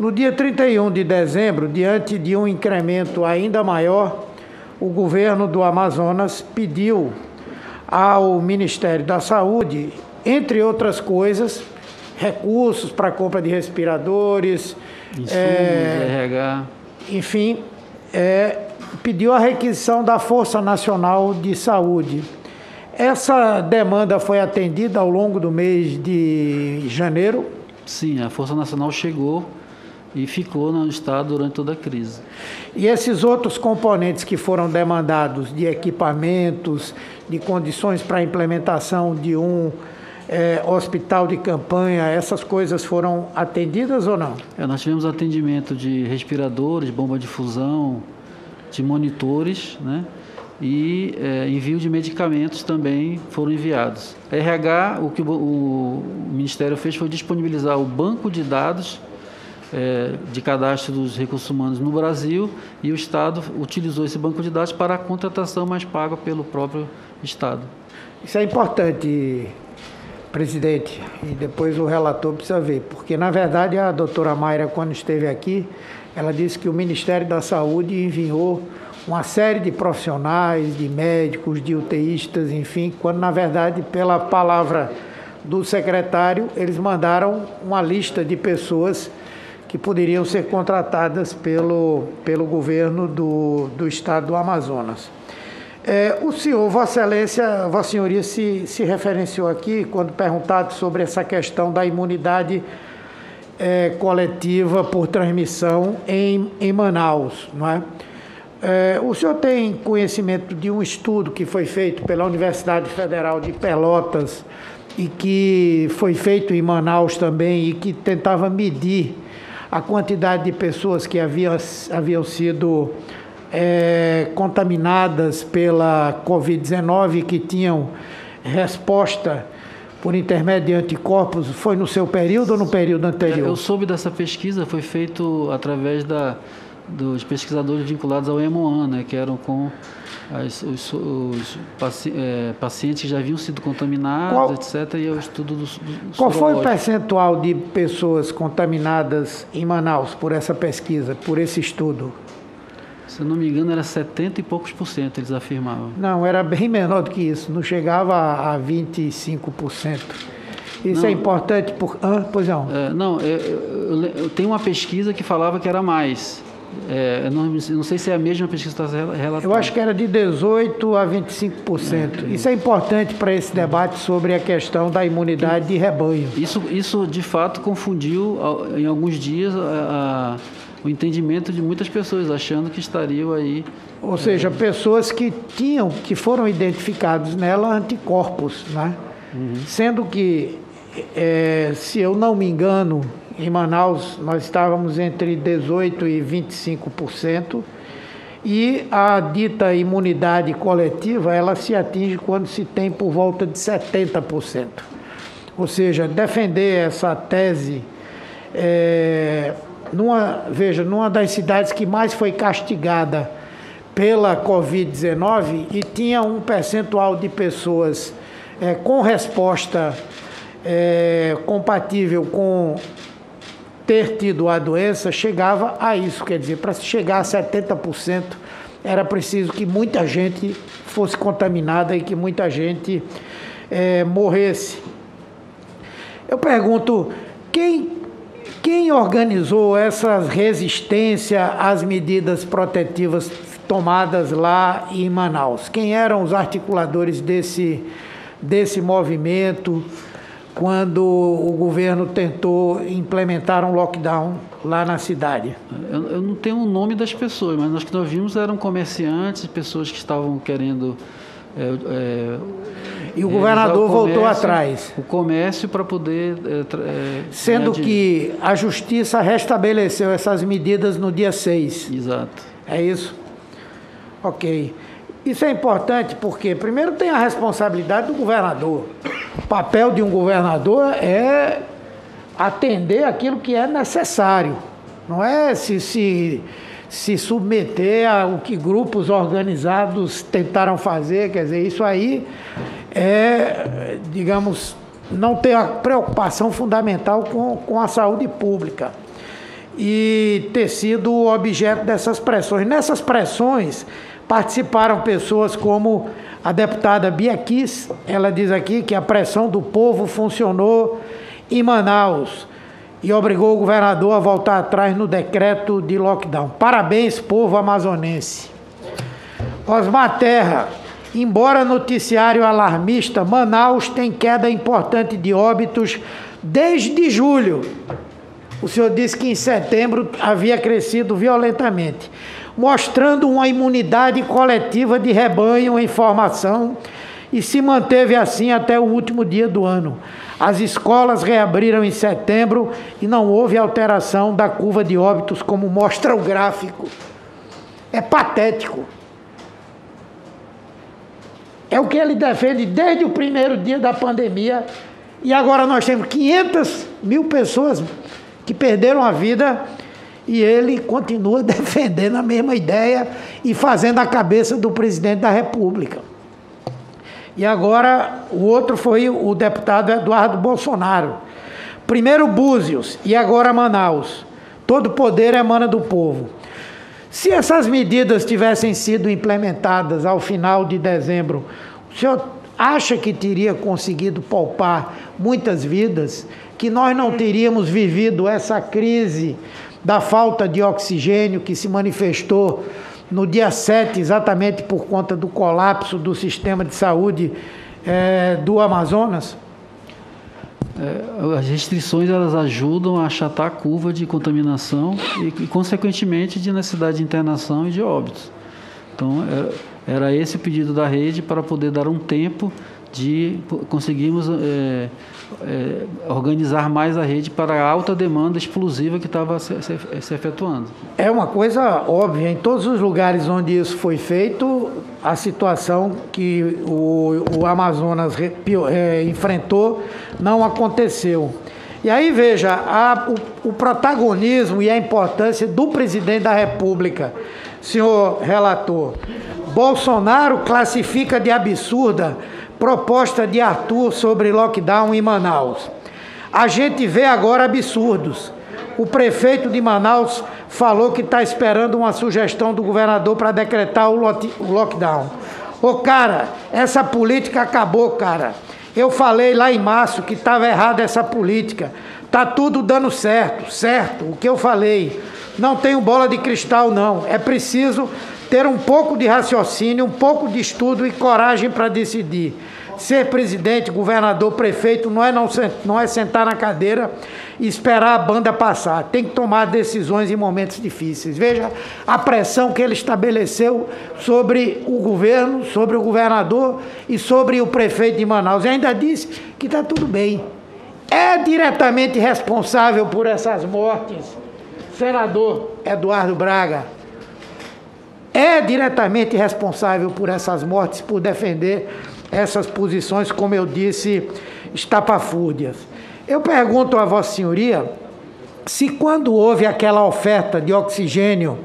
No dia 31 de dezembro, diante de um incremento ainda maior, o governo do Amazonas pediu ao Ministério da Saúde, entre outras coisas, recursos para a compra de respiradores, insumos, RH. Enfim, pediu a requisição da Força Nacional de Saúde. Essa demanda foi atendida ao longo do mês de janeiro? Sim, a Força Nacional chegou e ficou no estado durante toda a crise. E esses outros componentes que foram demandados de equipamentos, de condições para a implementação de um hospital de campanha, essas coisas foram atendidas ou não? Nós tivemos atendimento de respiradores, bomba de fusão, de monitores, né? E envio de medicamentos também foram enviados. A RH, o que o Ministério fez foi disponibilizar o banco de dados de cadastro dos recursos humanos no Brasil, e o Estado utilizou esse banco de dados para a contratação, mas paga pelo próprio Estado. Isso é importante, presidente, e depois o relator precisa ver, porque na verdade a doutora Mayra, quando esteve aqui, ela disse que o Ministério da Saúde enviou uma série de profissionais, de médicos, de UTIstas, enfim, quando na verdade, pela palavra do secretário, eles mandaram uma lista de pessoas que poderiam ser contratadas pelo governo do estado do Amazonas. O senhor, Vossa Excelência, Vossa Senhoria se referenciou aqui quando perguntado sobre essa questão da imunidade coletiva por transmissão em Manaus, não é? O senhor tem conhecimento de um estudo que foi feito pela Universidade Federal de Pelotas e que foi feito em Manaus também e que tentava medir a quantidade de pessoas que haviam sido contaminadas pela Covid-19 e que tinham resposta por intermédio de anticorpos? Foi no seu período ou no período anterior? Eu soube dessa pesquisa, foi feito através dos pesquisadores vinculados ao Hemoan, né, que eram com os pacientes que já haviam sido contaminados, etc., e o estudo do Qual foi o percentual de pessoas contaminadas em Manaus por essa pesquisa, por esse estudo? Se eu não me engano, era 70 e poucos % eles afirmavam. Não, era bem menor do que isso, não chegava a 25%. Isso é importante por... Pois não. Eu tenho uma pesquisa que falava que era mais. Eu não sei se é a mesma pesquisa que está relatando. Eu acho que era de 18% a 25%. Isso é importante para esse debate sobre a questão da imunidade de rebanho. Isso de fato confundiu em alguns dias o entendimento de muitas pessoas, achando que estariam aí... Ou seja, pessoas que foram identificados nela anticorpos, né? Uhum. Sendo que, se eu não me engano, em Manaus nós estávamos entre 18% e 25%, e a dita imunidade coletiva, ela se atinge quando se tem por volta de 70%. Ou seja, defender essa tese... numa das cidades que mais foi castigada pela Covid-19 e tinha um percentual de pessoas com resposta compatível com ter tido a doença, chegava a isso. Quer dizer, para se chegar a 70%, era preciso que muita gente fosse contaminada e que muita gente morresse. Eu pergunto, quem organizou essa resistência às medidas protetivas tomadas lá em Manaus? Quem eram os articuladores desse movimento quando o governo tentou implementar um lockdown lá na cidade? Eu não tenho o nome das pessoas, mas nós que nós vimos eram comerciantes, pessoas que estavam querendo... E o governador voltou atrás. O comércio para poder... Sendo que a Justiça restabeleceu essas medidas no dia 6. Exato. É isso? Ok. Isso é importante porque, primeiro, tem a responsabilidade do governador. O papel de um governador é atender aquilo que é necessário. Não é se submeter ao que grupos organizados tentaram fazer. Quer dizer, isso aí digamos, não ter a preocupação fundamental com a saúde pública. e ter sido objeto dessas pressões. Nessas pressões participaram pessoas como a deputada Bia Kiss. Ela diz aqui que a pressão do povo funcionou em Manaus e obrigou o governador a voltar atrás no decreto de lockdown. Parabéns, povo amazonense. Osmar Terra, embora noticiário alarmista, Manaus tem queda importante de óbitos desde julho. O senhor disse que em setembro havia crescido violentamente, mostrando uma imunidade coletiva de rebanho em formação, e se manteve assim até o último dia do ano. As escolas reabriram em setembro e não houve alteração da curva de óbitos, como mostra o gráfico. É patético. É o que ele defende desde o primeiro dia da pandemia, e agora nós temos 500 mil pessoas que perderam a vida e ele continua defendendo a mesma ideia e fazendo a cabeça do presidente da República. E agora o outro foi o deputado Eduardo Bolsonaro. Primeiro Búzios e agora Manaus. Todo poder emana do povo. Se essas medidas tivessem sido implementadas ao final de dezembro, o senhor acha que teria conseguido poupar muitas vidas, que nós não teríamos vivido essa crise da falta de oxigênio que se manifestou no dia 7, exatamente por conta do colapso do sistema de saúde do Amazonas? As restrições elas ajudam a achatar a curva de contaminação e consequentemente, de necessidade de internação e de óbitos. Então, era esse o pedido da rede para poder dar um tempo de conseguirmos organizar mais a rede para a alta demanda explosiva que estava se efetuando. É uma coisa óbvia, em todos os lugares onde isso foi feito, a situação que o Amazonas enfrentou não aconteceu. E aí veja, o protagonismo e a importância do presidente da República. Senhor relator, Bolsonaro classifica de absurda proposta de Arthur sobre lockdown em Manaus. A gente vê agora absurdos. O prefeito de Manaus falou que está esperando uma sugestão do governador para decretar o lockdown. Ô, cara, essa política acabou, cara. Eu falei lá em março que estava errada essa política. Tá tudo dando certo, o que eu falei. Não tenho bola de cristal, não. É preciso ter um pouco de raciocínio, um pouco de estudo e coragem para decidir. Ser presidente, governador, prefeito não é sentar na cadeira e esperar a banda passar. Tem que tomar decisões em momentos difíceis. Veja a pressão que ele estabeleceu sobre o governo, sobre o governador e sobre o prefeito de Manaus. E ainda disse que está tudo bem. É diretamente responsável por essas mortes, senador Eduardo Braga. É diretamente responsável por essas mortes, por defender essas posições, como eu disse, estapafúrdias. Eu pergunto a Vossa Senhoria se quando houve aquela oferta de oxigênio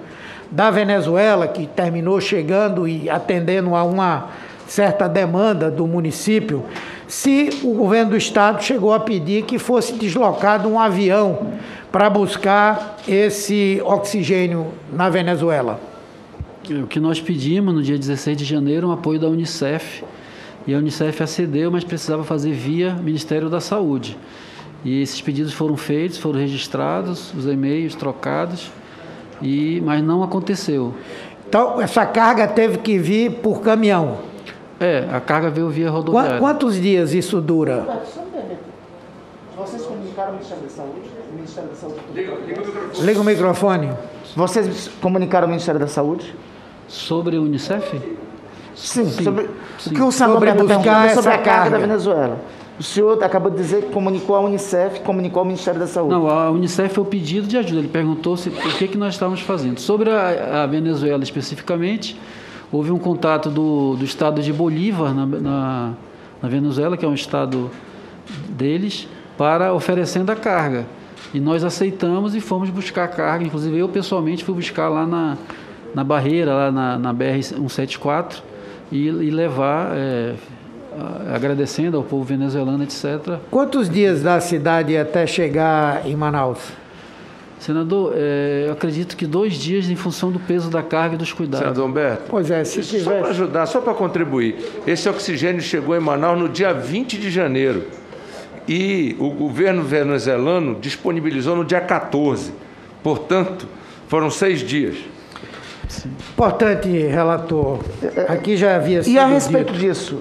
da Venezuela, que terminou chegando e atendendo a uma certa demanda do município, se o governo do estado chegou a pedir que fosse deslocado um avião para buscar esse oxigênio na Venezuela. O que nós pedimos no dia 16 de janeiro, um apoio da Unicef, e a Unicef acedeu, mas precisava fazer via Ministério da Saúde. E esses pedidos foram feitos, foram registrados, os e-mails trocados, mas não aconteceu. Então, essa carga teve que vir por caminhão? A carga veio via rodoviária. Quantos dias isso dura? Vocês comunicaram ao Ministério da Saúde? O Ministério da Saúde... Liga o microfone. Vocês comunicaram ao Ministério da Saúde? Sobre a Unicef? Sim. Sobre o que o senador está perguntando sobre a carga da Venezuela. O senhor acabou de dizer que comunicou à Unicef, comunicou ao Ministério da Saúde. Não, a Unicef foi o pedido de ajuda. Ele perguntou o que nós estávamos fazendo. Sobre a Venezuela especificamente, houve um contato do estado de Bolívar, na Venezuela, que é um estado deles, para oferecendo a carga. E nós aceitamos e fomos buscar a carga. Inclusive, eu pessoalmente fui buscar lá na barreira, lá na BR-174, e levar, agradecendo ao povo venezuelano, etc. Quantos dias da cidade até chegar em Manaus? Senador, eu acredito que 2 dias em função do peso da carga e dos cuidados. Senador Humberto, Pois é, se só tiver... para ajudar, só para contribuir, esse oxigênio chegou em Manaus no dia 20 de janeiro e o governo venezuelano disponibilizou no dia 14. Portanto, foram 6 dias. Sim. Importante, relator, aqui já havia sido E a respeito dito. disso,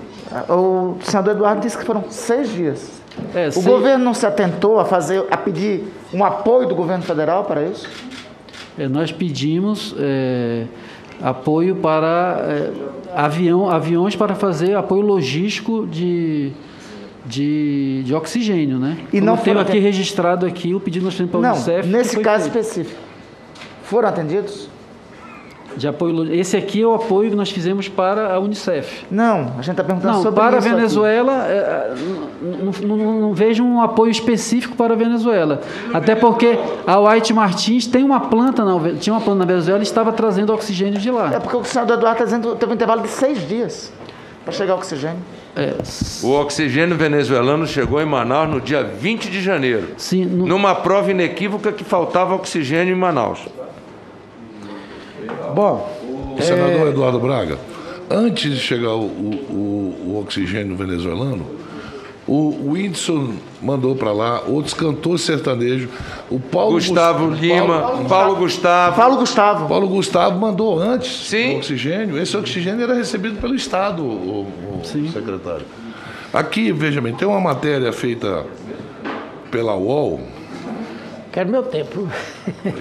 o senador Eduardo disse que foram 6 dias. O governo não se atentou a pedir um apoio do governo federal para isso? Nós pedimos apoio para aviões para fazer apoio logístico de oxigênio, né? E não tenho aqui registrado aqui o pedido nós temos para o Unicef. Nesse caso específico, foram atendidos? De apoio, esse aqui é o apoio que nós fizemos para a Unicef. Não, a gente está perguntando sobre para isso a Venezuela, não vejo um apoio específico para a Venezuela. Até porque a White Martins tinha uma planta na Venezuela e estava trazendo oxigênio de lá. É porque o senador Eduardo está dizendo que teve um intervalo de 6 dias para chegar oxigênio. O oxigênio venezuelano chegou em Manaus no dia 20 de janeiro. Sim, numa prova inequívoca que faltava oxigênio em Manaus. Bom, senador Eduardo Braga, antes de chegar o oxigênio venezuelano, o Whindersson mandou para lá outros cantores sertanejos, o Paulo Paulo Gustavo mandou antes o oxigênio. Esse oxigênio era recebido pelo Estado, o secretário. Aqui, veja bem, tem uma matéria feita pela UOL. Quero meu tempo.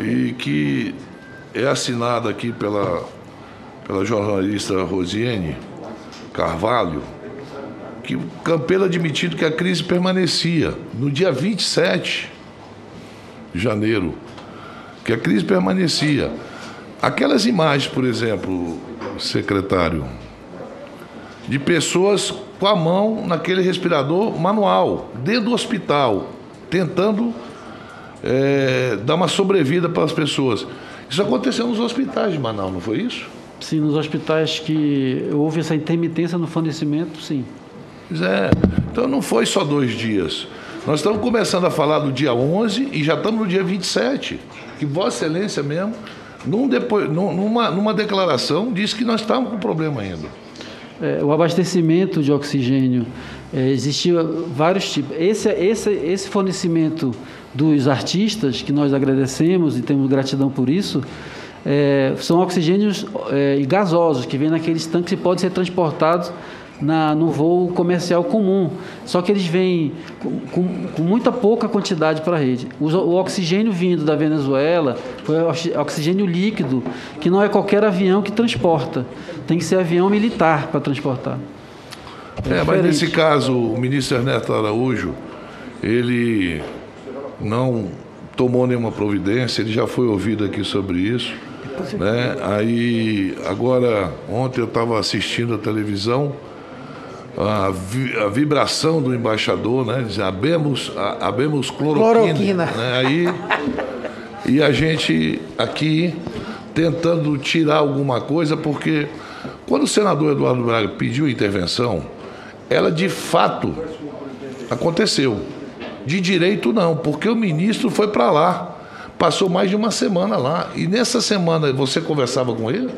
E que é assinada aqui pela jornalista Rosiane Carvalho, que o Campelo admitindo que a crise permanecia no dia 27 de janeiro, que a crise permanecia. Aquelas imagens, por exemplo, secretário, de pessoas com a mão naquele respirador manual, dentro do hospital, tentando dar uma sobrevida para as pessoas. Isso aconteceu nos hospitais de Manaus, não foi isso? Sim, nos hospitais que houve essa intermitência no fornecimento, sim. Pois é. Então não foi só 2 dias. Nós estamos começando a falar do dia 11 e já estamos no dia 27. Que Vossa Excelência mesmo, numa declaração, disse que nós estávamos com problema ainda. O abastecimento de oxigênio, existia vários tipos. Esse fornecimento dos artistas, que nós agradecemos e temos gratidão por isso, são oxigênios gasosos, que vêm naqueles tanques e podem ser transportados no voo comercial comum. Só que eles vêm com muita pouca quantidade para a rede. O oxigênio vindo da Venezuela foi oxigênio líquido, que não é qualquer avião que transporta. Tem que ser avião militar para transportar. Mas nesse caso, o ministro Ernesto Araújo, ele não tomou nenhuma providência, ele já foi ouvido aqui sobre isso, né? Aí, agora, ontem eu estava assistindo a televisão, a vibração do embaixador, né? Diz, habemos cloroquina. Né? Aí, e a gente aqui tentando tirar alguma coisa, porque quando o senador Eduardo Braga pediu intervenção, ela de fato aconteceu. De direito não, porque o ministro foi para lá, passou mais de uma semana lá. E nessa semana você conversava com ele?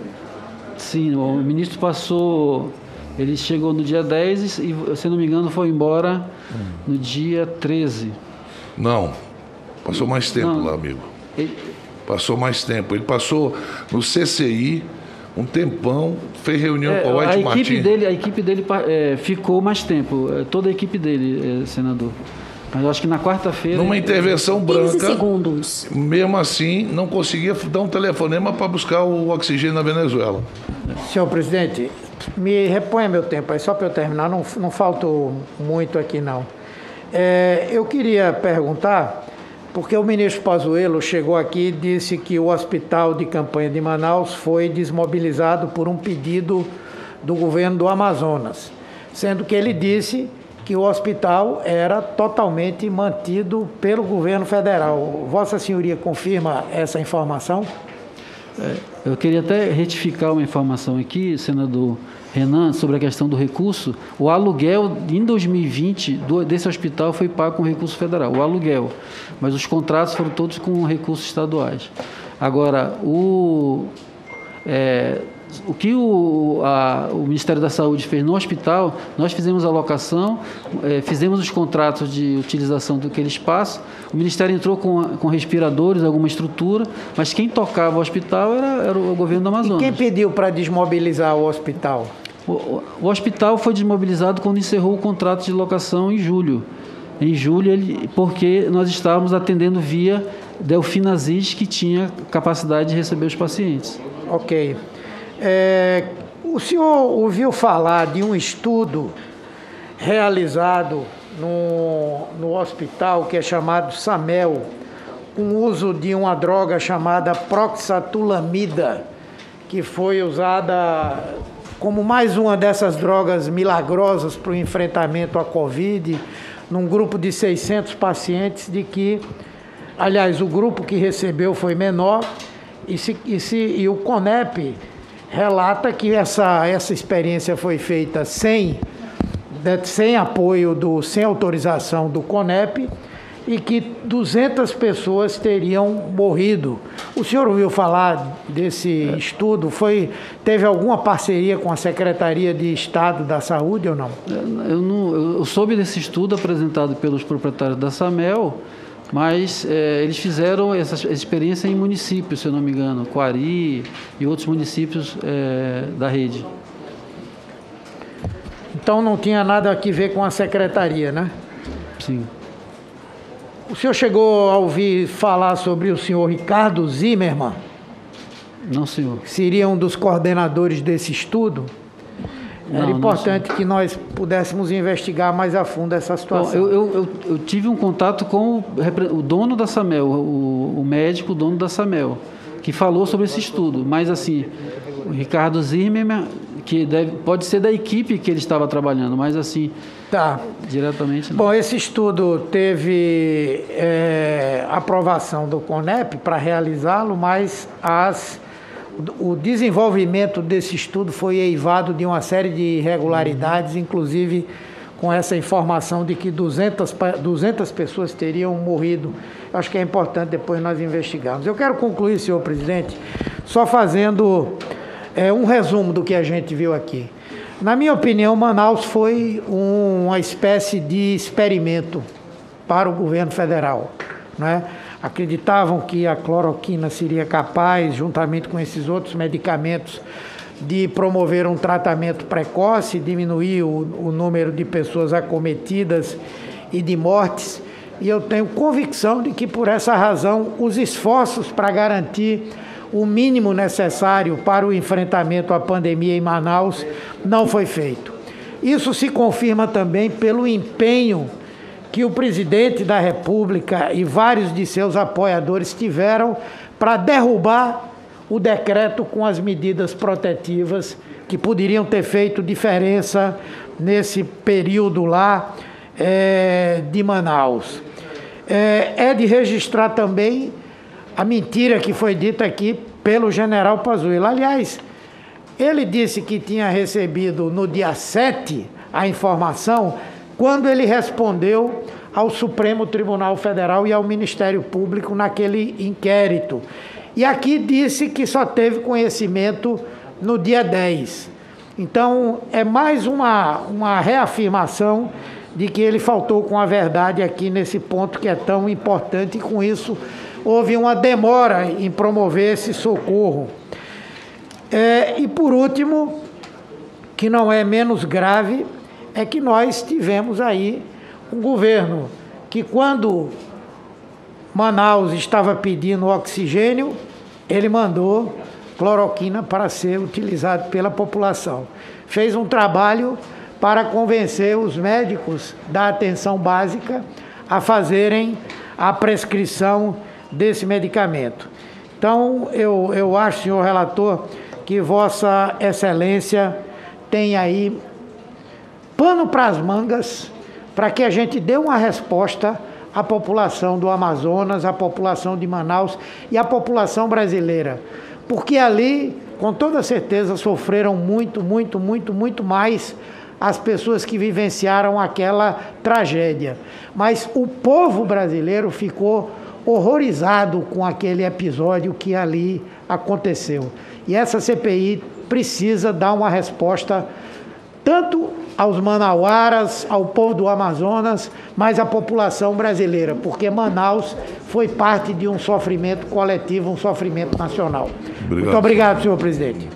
Sim, o ministro passou, ele chegou no dia 10 e, se não me engano, foi embora no dia 13. Não, passou mais tempo lá, amigo. Passou mais tempo. Ele passou no CCI um tempão, fez reunião com o White Martins. A equipe dele ficou mais tempo, toda a equipe dele, senador. Mas eu acho que na quarta-feira... Numa intervenção branca, 15 segundos. Mesmo assim, não conseguia dar um telefonema para buscar o oxigênio na Venezuela. Senhor presidente, me reponha meu tempo aí, só para eu terminar, não faltou muito aqui não. Eu queria perguntar, porque o ministro Pazuello chegou aqui e disse que o hospital de campanha de Manaus foi desmobilizado por um pedido do governo do Amazonas, sendo que ele disse que o hospital era totalmente mantido pelo governo federal. Vossa Senhoria confirma essa informação? Eu queria até retificar uma informação aqui, senador Renan, sobre a questão do recurso. O aluguel em 2020 desse hospital foi pago com recurso federal, o aluguel, mas os contratos foram todos com recursos estaduais. Agora, o que o Ministério da Saúde fez no hospital, nós fizemos a alocação, fizemos os contratos de utilização daquele espaço, o Ministério entrou com respiradores, alguma estrutura, mas quem tocava o hospital era o governo do Amazonas. E quem pediu para desmobilizar o hospital? O hospital foi desmobilizado quando encerrou o contrato de locação em julho. Em julho, porque nós estávamos atendendo via Delfina Ziz, que tinha capacidade de receber os pacientes. Ok. O senhor ouviu falar de um estudo realizado no hospital que é chamado SAMEL, com uso de uma droga chamada proxatulamida, que foi usada como mais uma dessas drogas milagrosas para o enfrentamento à Covid, num grupo de 600 pacientes, aliás, o grupo que recebeu foi menor, e o CONEP relata que essa experiência foi feita sem apoio, sem autorização do CONEP, e que 200 pessoas teriam morrido. O senhor ouviu falar desse estudo? Teve alguma parceria com a Secretaria de Estado da Saúde ou não? Eu soube desse estudo apresentado pelos proprietários da SAMEL, mas eles fizeram essa experiência em municípios, se eu não me engano, Coari e outros municípios da rede. Então não tinha nada a ver com a secretaria, né? Sim. O senhor chegou a ouvir falar sobre o senhor Ricardo Zimmermann? Não, senhor. Seria um dos coordenadores desse estudo? Era importante que nós pudéssemos investigar mais a fundo essa situação. Bom, eu tive um contato com o dono da SAMEL, o médico dono da SAMEL, que falou sobre esse estudo. Mas, assim, o Ricardo Zimmermann, que pode ser da equipe que ele estava trabalhando, mas, assim, diretamente não. Bom, esse estudo teve aprovação do CONEP para realizá-lo, mas o desenvolvimento desse estudo foi eivado de uma série de irregularidades, inclusive com essa informação de que 200 pessoas teriam morrido. Acho que é importante depois nós investigarmos. Eu quero concluir, senhor presidente, só fazendo um resumo do que a gente viu aqui. Na minha opinião, Manaus foi uma espécie de experimento para o governo federal, né? Acreditavam que a cloroquina seria capaz, juntamente com esses outros medicamentos, de promover um tratamento precoce, diminuir o número de pessoas acometidas e de mortes. E eu tenho convicção de que, por essa razão, os esforços para garantir o mínimo necessário para o enfrentamento à pandemia em Manaus não foi feito. Isso se confirma também pelo empenho que o presidente da República e vários de seus apoiadores tiveram para derrubar o decreto com as medidas protetivas que poderiam ter feito diferença nesse período lá de Manaus. É de registrar também a mentira que foi dita aqui pelo general Pazuello. Aliás, ele disse que tinha recebido no dia 7 a informação quando ele respondeu ao Supremo Tribunal Federal e ao Ministério Público naquele inquérito. E aqui disse que só teve conhecimento no dia 10. Então, é mais uma reafirmação de que ele faltou com a verdade aqui nesse ponto que é tão importante, e com isso houve uma demora em promover esse socorro. E por último, que não é menos grave, é que nós tivemos aí um governo que, quando Manaus estava pedindo oxigênio, ele mandou cloroquina para ser utilizado pela população. Fez um trabalho para convencer os médicos da atenção básica a fazerem a prescrição desse medicamento. Então, eu acho, senhor relator, que Vossa Excelência tem aí pano para as mangas para que a gente dê uma resposta à população do Amazonas, à população de Manaus e à população brasileira. porque ali, com toda certeza, sofreram muito, muito, muito, muito mais as pessoas que vivenciaram aquela tragédia. Mas o povo brasileiro ficou horrorizado com aquele episódio que ali aconteceu. E essa CPI precisa dar uma resposta tanto aos manauaras, ao povo do Amazonas, mas à população brasileira, porque Manaus foi parte de um sofrimento coletivo, um sofrimento nacional. Muito obrigado, senhor presidente.